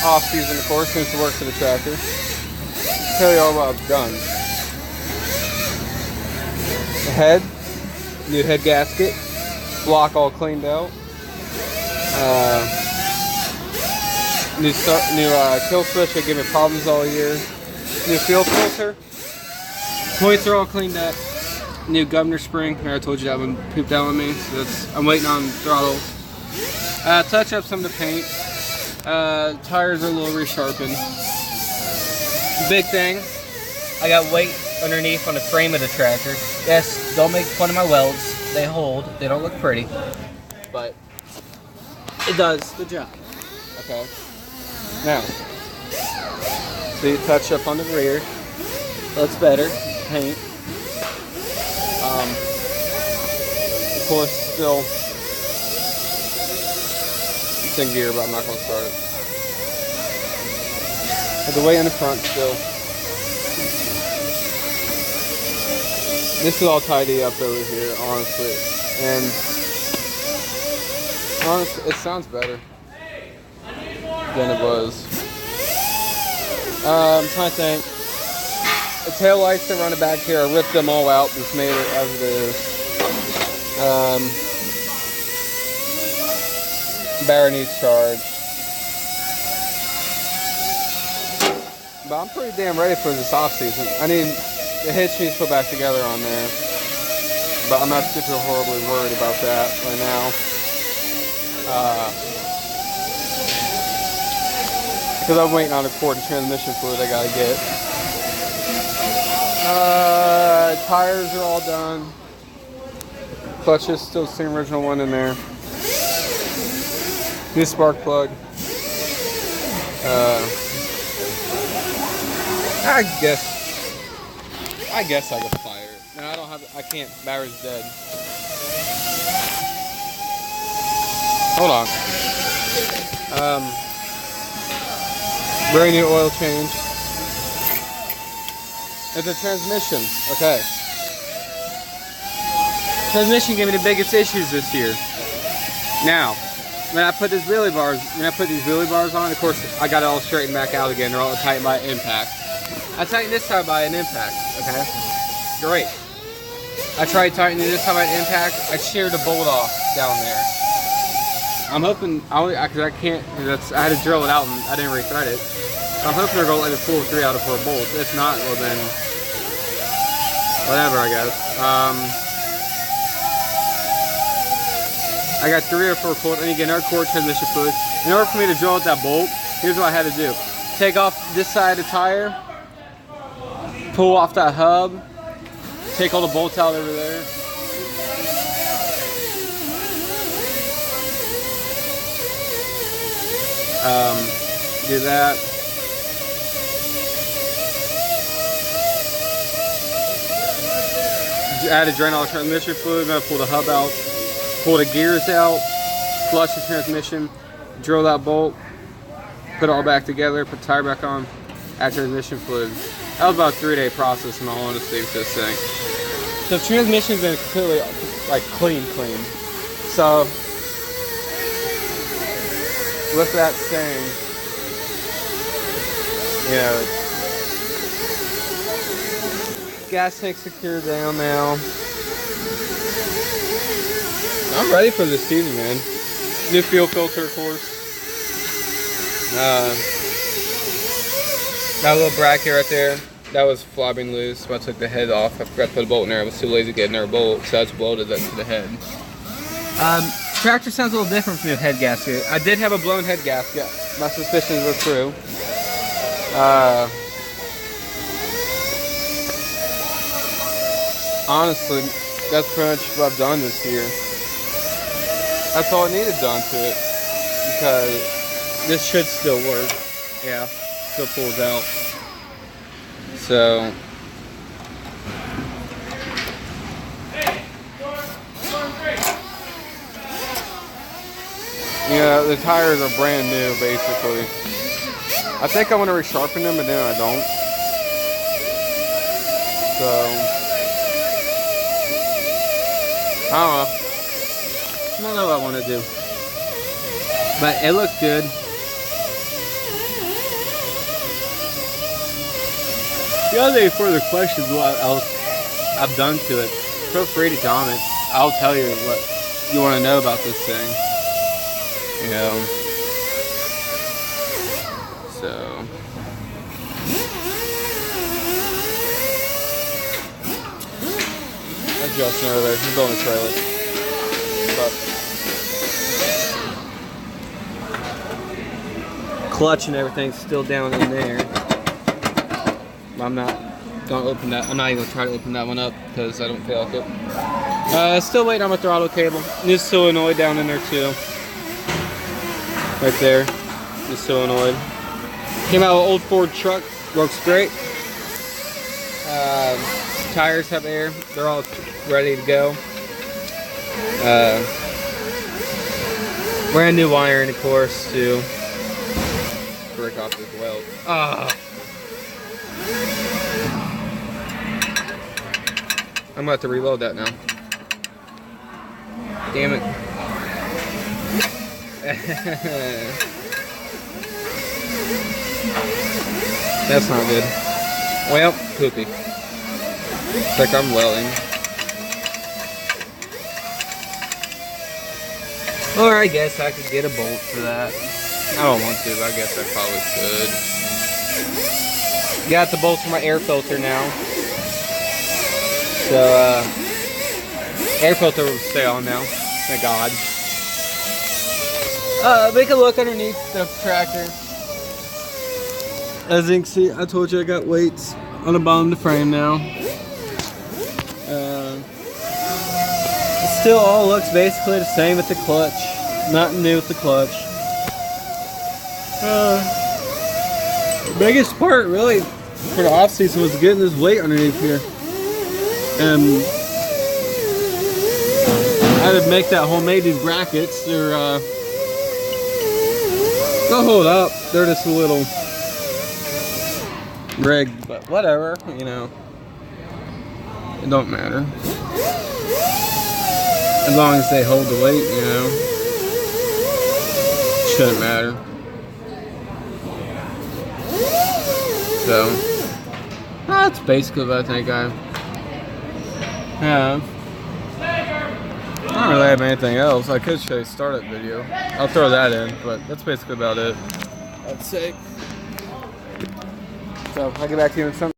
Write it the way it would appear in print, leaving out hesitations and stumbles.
off-season, of course, since it works for the tractor. Tell you all what I've done. The head, new head gasket, block all cleaned out. New kill switch that gave me problems all year. New fuel filter. Points are all cleaned up. New governor spring. I told you that one pooped out on me. So I'm waiting on throttle. Touch up some of the paint. Tires are a little resharpened. Big thing, I got weight underneath on the frame of the tractor. Yes, don't make fun of my welds. They hold. They don't look pretty, but it does the job. Okay. Now, see, touch up on the rear. Looks better. Paint. Of course, still it's in gear, but I'm not going to start it. But the weight in the front still. This is all tidy up over here, honestly, and honestly, it sounds better than it was. I'm trying to think. The tail lights that run the back here, I ripped them all out, just made it as it is. Battery needs charge. But I'm pretty damn ready for this off season. I need the hitch needs put back together on there, but I'm not super horribly worried about that right now. Because I'm waiting on a quart of transmission fluid I gotta get. Tires are all done. Clutch is still the same original one in there. New spark plug. I guess I could fire it. No, I can't. Battery's dead. Hold on. Brand new oil change. It's a transmission. Okay. Transmission gave me the biggest issues this year. Now, when I put these wheelie bars on, of course, I got it all straightened back out again. They're all tightened by impact. I tightened this time by an impact. Okay. Great. I tried tightening this time by an impact. I sheared a bolt off down there. I'm hoping I can't. I had to drill it out and I didn't rethread it. I'm hoping they're going to let me pull 3 out of 4 bolts. If not, well then, whatever, I guess. I got 3 or 4 quarts. I need to get another quart transmission fluid. In order for me to drill out that bolt, here's what I had to do: take off this side of the tire, pull off that hub, take all the bolts out over there. Do that. Add a drain all the transmission fluid. I'm gonna pull the hub out, pull the gears out, flush the transmission, drill that bolt, put it all back together, put the tire back on, add transmission fluid. That was about a 3-day process in all honesty with this thing. So the transmission's been completely like clean. So with that saying, you know, gas tank secure down now. I'm ready for this season, man. New fuel filter, of course. Got a little bracket right there. That was flopping loose, so I took the head off. I forgot to put a bolt in there. I was too lazy to get another bolt, so I just welded that to the head. Tractor sounds a little different from the head gasket. I did have a blown head gasket. My suspicions were true. Honestly, that's pretty much what I've done this year. That's all I needed done to it, because this should still work. Yeah, still pulls out. So, yeah, the tires are brand new, basically. I think I want to resharpen them, but then I don't. So, I don't know what I want to do, but it looks good. you have any further questions what else I've done to it, feel free to comment. I'll tell you what you want to know about this thing. You know. So. That's Justin over there. He's building a trailer. But clutch and everything's still down in there. I'm not gonna open that. I'm not even gonna try to open that one up because I don't feel like it. Still waiting on my throttle cable. New solenoid down in there too. Right there. New solenoid. Came out of an old Ford truck. Works great. Tires have air. They're all ready to go. Brand new wiring, of course, to break off this weld. I'm gonna have to reload that now. Damn it. That's not good. Well, poopy. It's like I'm welding. Or I guess I could get a bolt for that. I don't want to, but I guess I probably could. Got the bolts for my air filter now. So, air filter will stay on now. Thank God. Make a look underneath the tractor. As you can see, I told you I got weights on the bottom of the frame now. It still all looks basically the same with the clutch. Nothing new with the clutch. The biggest part really for the off season was getting this weight underneath here. And I had to make that homemade these brackets. They're they'll hold up. They're just a little rigged, but whatever, you know. It don't matter. As long as they hold the weight, you know. Shouldn't matter. So that's basically what I think I have. I don't really have anything else. I could show you a startup video. I'll throw that in, but that's basically about it, I'd say. So I'll get back to you in some